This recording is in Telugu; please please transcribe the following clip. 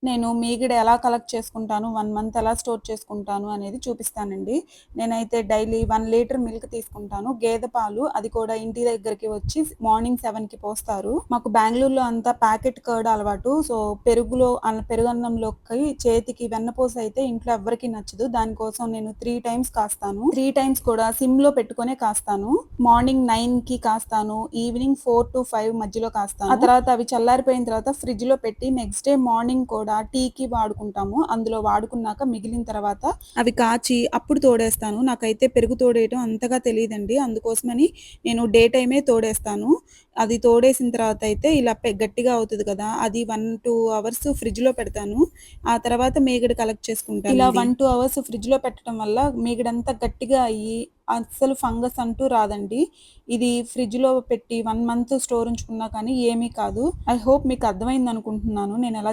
నేను మీగడ ఎలా కలెక్ట్ చేసుకుంటాను, 1 మంత్ ఎలా స్టోర్ చేసుకుంటాను అనేది చూపిస్తానండి. నేనైతే డైలీ 1 లీటర్ మిల్క్ తీసుకుంటాను. గేదె పాలు అది కూడా ఇంటి దగ్గరికి వచ్చి మార్నింగ్ 7కి పోస్తారు. మాకు బెంగుళూరులో అంతా ప్యాకెట్ కర్డ్ అలవాటు. సో, పెరుగన్నంలోకి చేతికి వెన్నపూస అయితే ఇంట్లో ఎవ్వరికీ నచ్చదు. దానికోసం నేను 3 టైమ్స్ కాస్తాను. 3 టైమ్స్ కూడా సిమ్‌లో పెట్టుకొనే కాస్తాను. మార్నింగ్ 9కి కాస్తాను. ఈవినింగ్ 4-5 మధ్యలో కాస్తాను. ఆ తర్వాత అవి చల్లారిపోయిన తర్వాత ఫ్రిడ్జ్‌లో పెట్టి నెక్స్ట్ డే మార్నింగ్ కూడా టీకి వాడుకుంటాము. అందులో వాడుకున్నాక మిగిలిన తర్వాత అవి కాచి అప్పుడు తోడేస్తాను. నాకైతే పెరుగు తోడేయటం అంతగా తెలీదండి. అందుకోసమని నేను డే టైమే తోడేస్తాను. అది తోడేసిన తర్వాత అయితే ఇలా గట్టిగా అవుతది కదా! అది 1-2 అవర్స్ ఫ్రిడ్జ్‌లో పెడతాను. ఆ తర్వాత మీగడ కలెక్ట్ చేసుకుంటానండి. ఇలా 1-2 అవర్స్ ఫ్రిడ్జ్‌లో పెట్టడం వల్ల మీగడంతా గట్టిగా అయ్యి అస్సలు ఫంగస్ అంటూ రాదండి. ఇది ఫ్రిడ్జ్‌లో పెట్టి 1 మంత్ స్టోర్ ఉంచుకున్నా కానీ ఏమీ కాదు. ఐ హోప్ మీకు అర్థమైందనుకుంటున్నాను నేనెలా